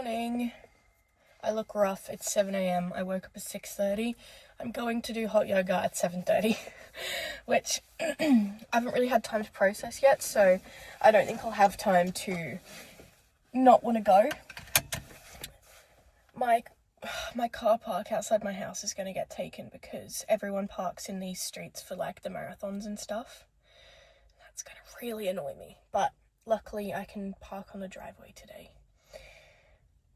morning. I look rough. It's 7 a.m. I woke up at 6:30. I'm going to do hot yoga at 7:30, which I haven't really had time to process yet, so I don't think I'll have time to not want to go. My car park outside my house is going to get taken because everyone parks in these streets for like the marathons and stuff. That's going to really annoy me, but luckily I can park on the driveway today.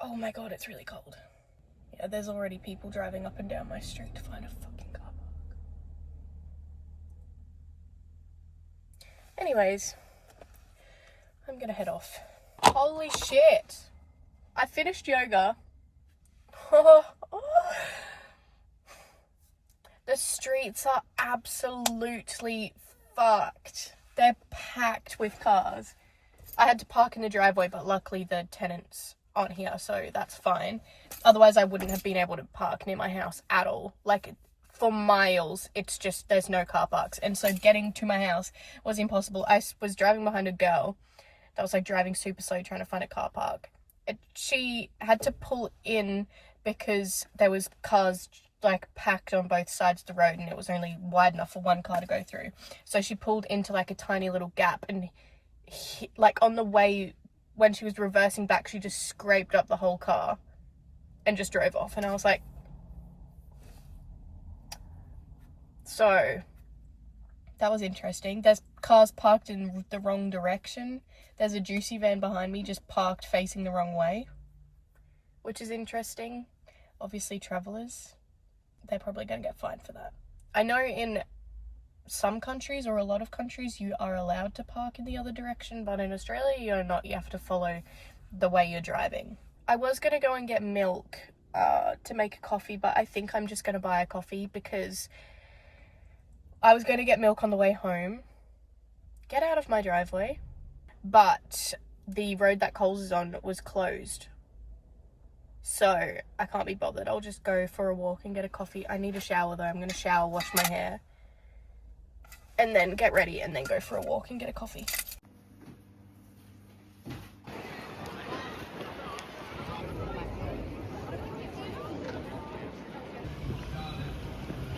Oh my god, it's really cold. Yeah, there's already people driving up and down my street to find a fucking car park. Anyways, I'm gonna head off. Holy shit! I finished yoga. The streets are absolutely fucked. They're packed with cars. I had to park in the driveway, but luckily the tenants aren't here, so that's fine. Otherwise, I wouldn't have been able to park near my house at all. Like, for miles, it's just, there's no car parks. And so getting to my house was impossible. I was driving behind a girl that was like driving super slow trying to find a car park. She had to pull in because there was cars like packed on both sides of the road and it was only wide enough for one car to go through. So she pulled into like a tiny little gap and like on the way when she was reversing back, she just scraped up the whole car and just drove off. And I was like, so that was interesting. There's cars parked in the wrong direction. There's a Juicy van behind me just parked facing the wrong way, which is interesting. Obviously, travellers, they're probably going to get fined for that. I know in some countries or a lot of countries you are allowed to park in the other direction, but in Australia you're not. You have to follow the way you're driving. I was going to go and get milk to make a coffee, but I think I'm just going to buy a coffee because I was going to get milk on the way home, get out of my driveway, but the road that Coles is on was closed. So I can't be bothered. I'll just go for a walk and get a coffee. I need a shower though. I'm going to shower, wash my hair, and then get ready and then go for a walk and get a coffee.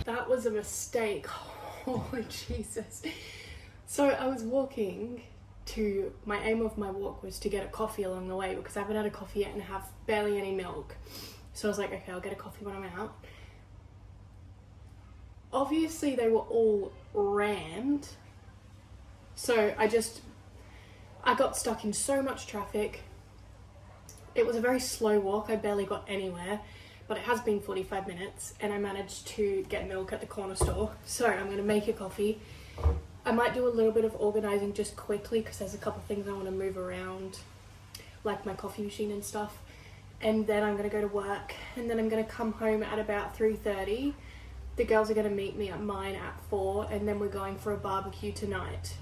That was a mistake. Holy Jesus. So I was walking to, my aim of my walk was to get a coffee along the way because I haven't had a coffee yet and have barely any milk. So I was like, okay, I'll get a coffee when I'm out. Obviously they were all rammed. So I got stuck in so much traffic. It was a very slow walk. I barely got anywhere, but it has been 45 minutes and I managed to get milk at the corner store. So I'm going to make a coffee. I might do a little bit of organising just quickly because there's a couple of things I want to move around, like my coffee machine and stuff. And then I'm going to go to work and then I'm going to come home at about 3:30. The girls are going to meet me at mine at 4 and then we're going for a barbecue tonight.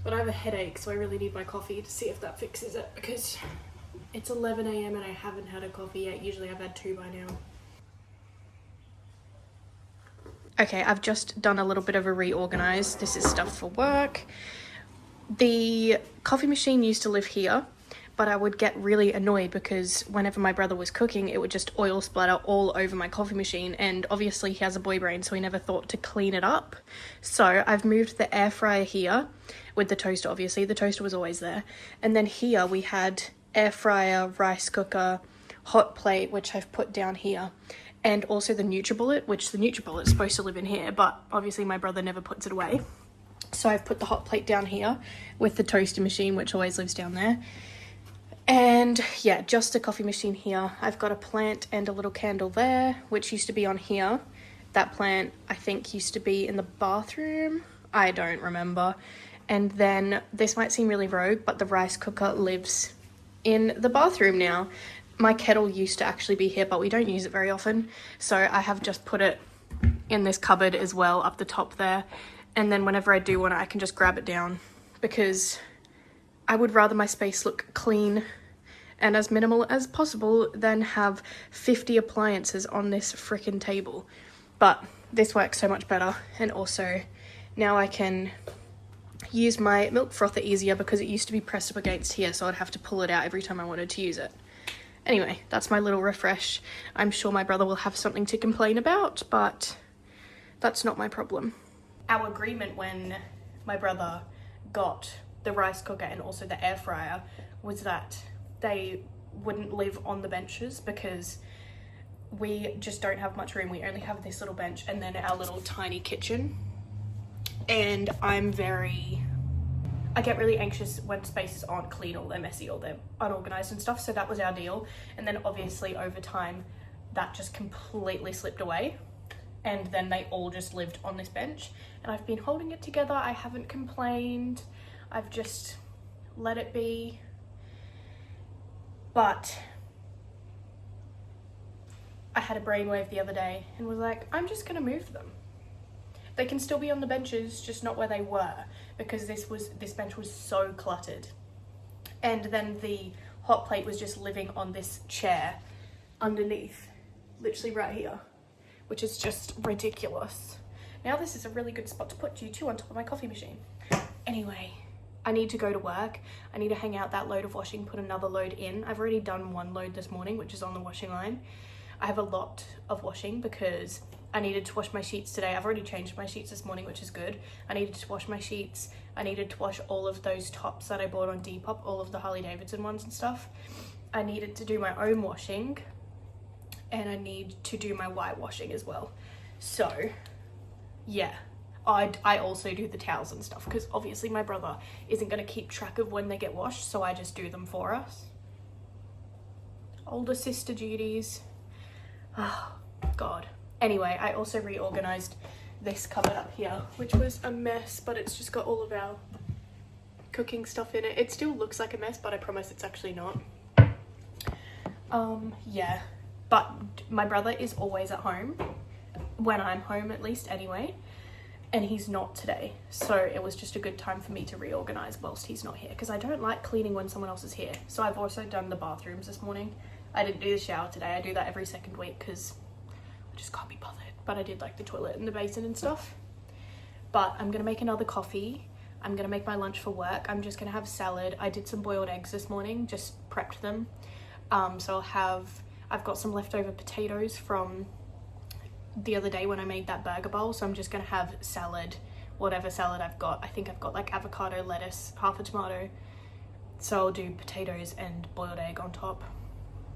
But I have a headache, so I really need my coffee to see if that fixes it because it's 11 a.m. and I haven't had a coffee yet. Usually I've had 2 by now. Okay, I've just done a little bit of a reorganize. This is stuff for work. The coffee machine used to live here, but I would get really annoyed because whenever my brother was cooking, it would just oil splatter all over my coffee machine. And obviously he has a boy brain, so he never thought to clean it up. So I've moved the air fryer here with the toaster, obviously. The toaster was always there. And then here we had air fryer, rice cooker, hot plate, which I've put down here. And also the NutriBullet, which the NutriBullet is supposed to live in here, but obviously my brother never puts it away. So I've put the hot plate down here with the toaster machine, which always lives down there. And yeah, just a coffee machine here. I've got a plant and a little candle there, which used to be on here. That plant, I think, used to be in the bathroom. I don't remember. And then this might seem really rogue, but the rice cooker lives in the bathroom now. My kettle used to actually be here, but we don't use it very often. So I have just put it in this cupboard as well, up the top there. And then whenever I do want it, I can just grab it down because I would rather my space look clean and as minimal as possible than have 50 appliances on this frickin' table. But this works so much better. And also now I can use my milk frother easier because it used to be pressed up against here, so I'd have to pull it out every time I wanted to use it. Anyway, that's my little refresh. I'm sure my brother will have something to complain about, but that's not my problem. Our agreement when my brother got the rice cooker and also the air fryer was that they wouldn't live on the benches because we just don't have much room. We only have this little bench and then our little tiny kitchen. And I get really anxious when spaces aren't clean or they're messy or they're unorganized and stuff. So that was our deal. And then obviously over time, that just completely slipped away. And then they all just lived on this bench. And I've been holding it together. I haven't complained. I've just let it be. But I had a brainwave the other day and was like, I'm just gonna move them. They can still be on the benches, just not where they were, because this bench was so cluttered. And then the hot plate was just living on this chair underneath, literally right here, which is just ridiculous. Now this is a really good spot to put you two on top of my coffee machine. Anyway, I need to go to work. I need to hang out that load of washing, put another load in. I've already done one load this morning, which is on the washing line. I have a lot of washing because I needed to wash my sheets today. I've already changed my sheets this morning, which is good. I needed to wash my sheets. I needed to wash all of those tops that I bought on Depop, all of the Harley Davidson ones and stuff. I needed to do my own washing and I need to do my white washing as well. So yeah, I also do the towels and stuff because obviously my brother isn't going to keep track of when they get washed, so I just do them for us. Older sister duties. Oh God. Anyway, I also reorganized this cupboard up here, which was a mess, but it's just got all of our cooking stuff in it. It still looks like a mess, but I promise it's actually not. Yeah, but my brother is always at home, when I'm home at least anyway, and he's not today. So it was just a good time for me to reorganize whilst he's not here, because I don't like cleaning when someone else is here. So I've also done the bathrooms this morning. I didn't do the shower today. I do that every second week because I just can't be bothered. But I did like the toilet and the basin and stuff. But I'm gonna make another coffee. I'm gonna make my lunch for work. I'm just gonna have salad. I did some boiled eggs this morning, just prepped them. So I've got some leftover potatoes from the other day when I made that burger bowl. So I'm just gonna have salad, whatever salad I've got. I think I've got like avocado, lettuce, half a tomato. So I'll do potatoes and boiled egg on top.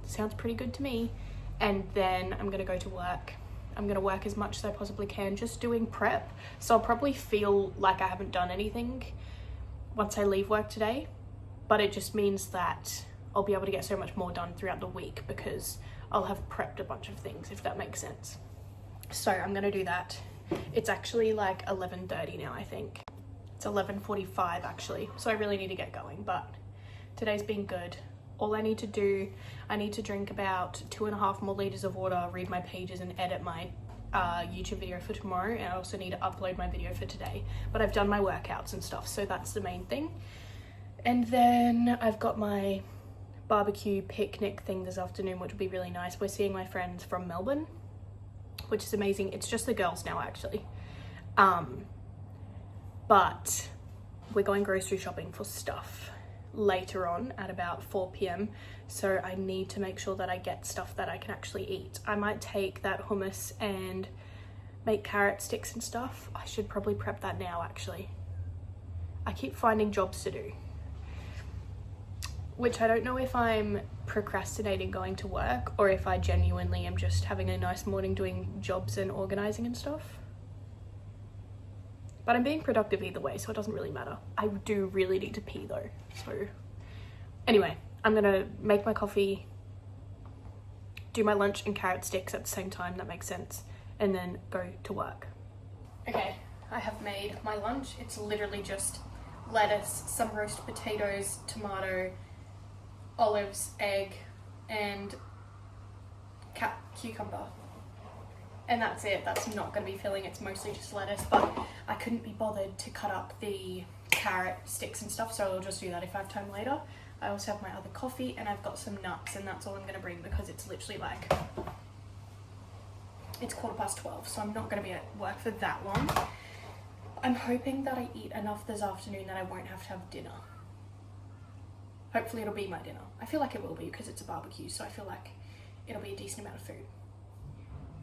Sounds pretty good to me. And then I'm gonna go to work. I'm gonna work as much as I possibly can, just doing prep. So I'll probably feel like I haven't done anything once I leave work today, but it just means that I'll be able to get so much more done throughout the week because I'll have prepped a bunch of things, if that makes sense. So I'm gonna do that. It's actually like 11:30 now, I think. It's 11:45 actually, so I really need to get going, but today's been good. All I need to do, I need to drink about 2.5 more liters of water, read my pages and edit my YouTube video for tomorrow. And I also need to upload my video for today. But I've done my workouts and stuff, so that's the main thing. And then I've got my barbecue picnic thing this afternoon, which will be really nice. We're seeing my friends from Melbourne, which is amazing. It's just the girls now actually. But we're going grocery shopping for stuff later on at about 4 p.m. so I need to make sure that I get stuff that I can actually eat. I might take that hummus and make carrot sticks and stuff. I should probably prep that now actually. I keep finding jobs to do, which I don't know if I'm procrastinating going to work or if I genuinely am just having a nice morning doing jobs and organizing and stuff. But I'm being productive either way, so it doesn't really matter. I do really need to pee though. So anyway, I'm gonna make my coffee, do my lunch and carrot sticks at the same time, that makes sense, and then go to work. Okay, I have made my lunch. It's literally just lettuce, some roast potatoes, tomato, olives, egg, and cucumber. And that's it. That's not going to be filling. It's mostly just lettuce, but I couldn't be bothered to cut up the carrot sticks and stuff, so I'll just do that if I have time later. I also have my other coffee and I've got some nuts, and that's all I'm going to bring because it's literally like, it's 12:15, so I'm not going to be at work for that long. I'm hoping that I eat enough this afternoon that I won't have to have dinner. Hopefully it'll be my dinner. I feel like it will be because it's a barbecue, so I feel like it'll be a decent amount of food.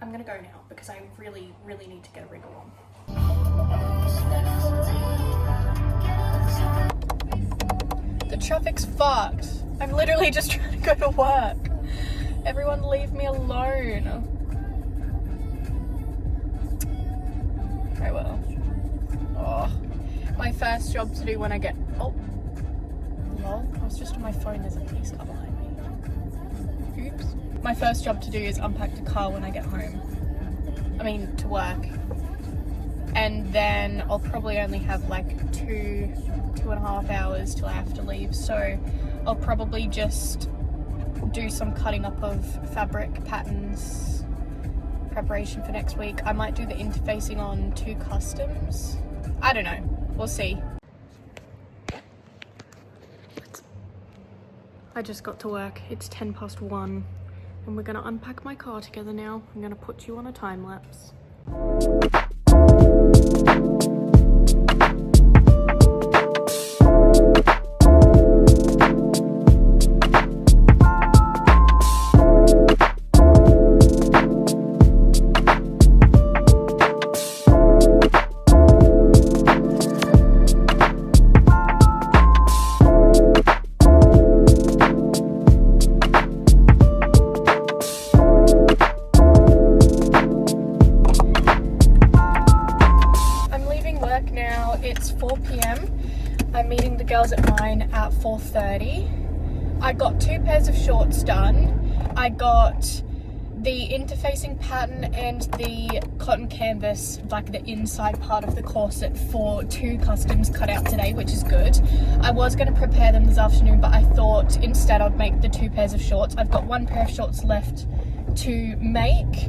I'm gonna go now because I really, really need to get a wriggle on. The traffic's fucked. I'm literally just trying to go to work. Everyone leave me alone. I will. Oh, my first job to do when I get... Oh. Lol, I was just on my phone. There's a police car behind me. Oops. My first job to do is unpack the car when I get home. I mean, to work. And then I'll probably only have like 2.5 hours till I have to leave. So I'll probably just do some cutting up of fabric patterns, preparation for next week. I might do the interfacing on 2 customs. I don't know. We'll see. I just got to work. It's 1:10 and we're gonna unpack my car together now. I'm gonna put you on a time lapse. It's 4 p.m. I'm meeting the girls at mine at 4:30. I got 2 pairs of shorts done. I got the interfacing pattern and the cotton canvas, like the inside part of the corset, for 2 customs cut out today, which is good. I was going to prepare them this afternoon, but I thought instead I'd make the 2 pairs of shorts. I've got 1 pair of shorts left to make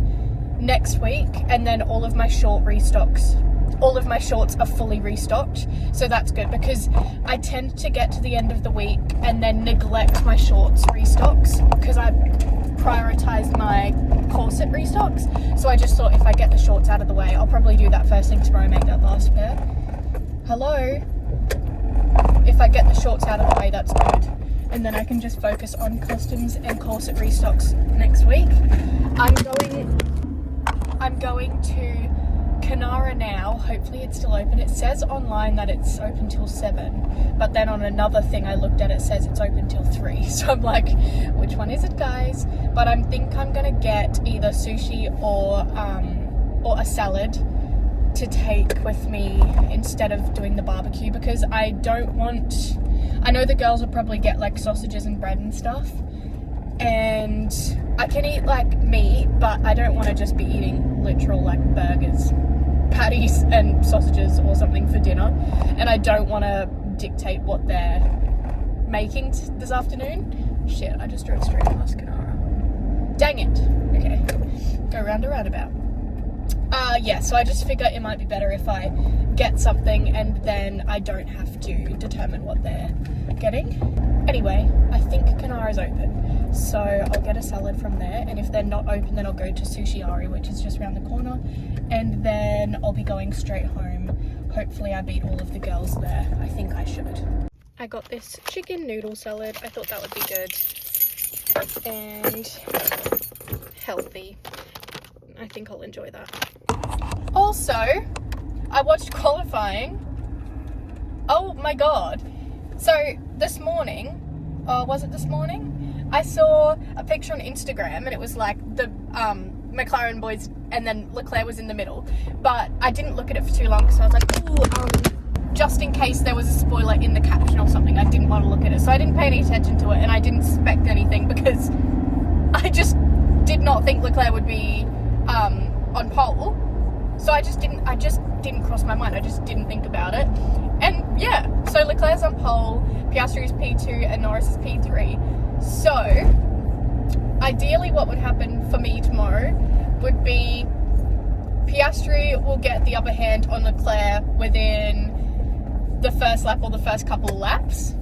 next week, and then all of my short restocks. All of my shorts are fully restocked, so that's good because I tend to get to the end of the week and then neglect my shorts restocks because I prioritized my corset restocks. So I just thought if I get the shorts out of the way, I'll probably do that first thing tomorrow, make that last pair. Hello? If I get the shorts out of the way, that's good. And then I can just focus on customs and corset restocks next week. I'm going to Kanara now. Hopefully it's still open. It says online that it's open till 7, but then on another thing I looked at, it says it's open till 3. So I'm like, which one is it, guys? But I think I'm gonna get either sushi or a salad to take with me instead of doing the barbecue, because I know the girls will probably get like sausages and bread and stuff, and I can eat like meat, but I don't want to just be eating literal like burgers, patties and sausages or something for dinner, and I don't want to dictate what they're making this afternoon. Shit, I just drove straight past Kanara. Dang it. Okay, go round a roundabout. Yeah, so I just figure it might be better if I get something and then I don't have to determine what they're getting. Anyway, I think Kanara's open, so I'll get a salad from there, and if they're not open, then I'll go to Sushi Ari, which is just around the corner, and then I'll be going straight home. Hopefully I beat all of the girls there. I think I should. I got this chicken noodle salad. I thought that would be good and healthy. I think I'll enjoy that. Also, I watched qualifying. Oh my god. So this morning, was it this morning? I saw a picture on Instagram and it was like the McLaren boys and then Leclerc was in the middle. But I didn't look at it for too long because I was like, ooh, just in case there was a spoiler in the caption or something, I didn't want to look at it. So I didn't pay any attention to it, and I didn't expect anything because I just did not think Leclerc would be on pole. So I just didn't cross my mind. I just didn't think about it. And yeah, so Leclerc's on pole, Piastri is P2 and Norris is P3. So ideally what would happen for me tomorrow would be Piastri will get the upper hand on Leclerc within the first lap or the first couple of laps.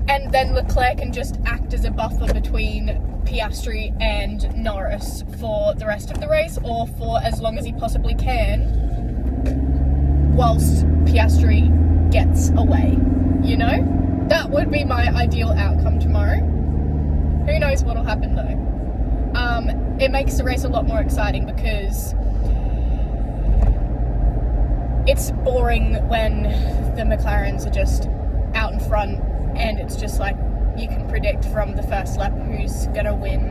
And then Leclerc can just act as a buffer between Piastri and Norris for the rest of the race, or for as long as he possibly can, whilst Piastri gets away, you know? That would be my ideal outcome tomorrow. Who knows what'll happen though. It makes the race a lot more exciting because it's boring when the McLarens are just out in front and it's just like you can predict from the first lap who's gonna win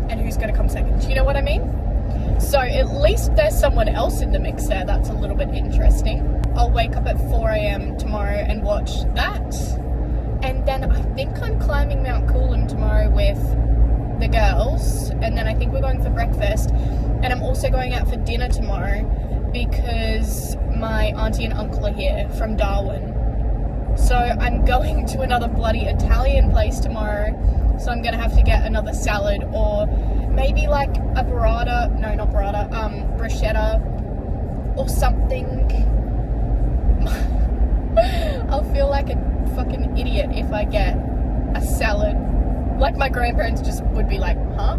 and who's gonna come second. Do you know what I mean? So at least there's someone else in the mix there. That's a little bit interesting. I'll wake up at 4 a.m. tomorrow and watch that. And then I think I'm climbing Mount Coolum tomorrow with the girls. And then I think we're going for breakfast. And I'm also going out for dinner tomorrow because my auntie and uncle are here from Darwin. So I'm going to another bloody Italian place tomorrow. So I'm gonna have to get another salad or maybe like a burrata, no not burrata, bruschetta or something. I'll feel like a fucking idiot if I get a salad. Like my grandparents just would be like, huh?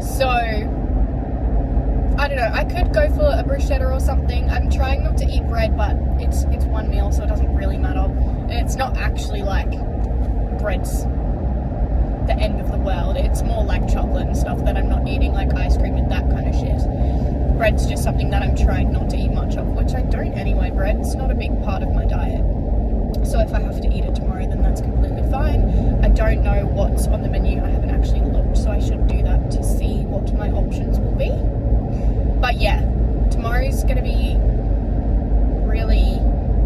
So, I don't know, I could go for a bruschetta or something. I'm trying not to eat bread, but it's one meal, so it doesn't really matter. And it's not actually like bread's the end of the world. It's more like chocolate and stuff that I'm not eating, like ice cream and that kind of shit. Bread's just something that I'm trying not to eat much of, which I don't anyway. Bread's not a big part of my diet. So if I have to eat it tomorrow, then that's completely fine. I don't know what's on the menu. I haven't actually looked, so I should do that to see what my options will be. But yeah, tomorrow's going to be really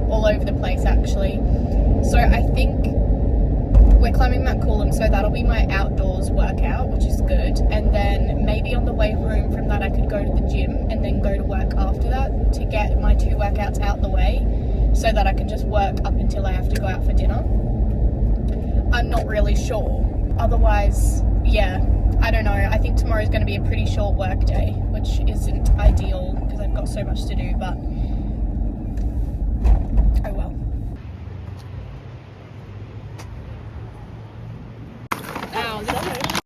all over the place actually. So I think we're climbing Mount Coolum, so that'll be my outdoors workout, which is good. And then maybe on the way home from that I could go to the gym and then go to work after that to get my 2 workouts out the way so that I can just work up until I have to go out for dinner. I'm not really sure. Otherwise, yeah, I don't know. I think tomorrow's going to be a pretty short work day, which isn't ideal because I've got so much to do, but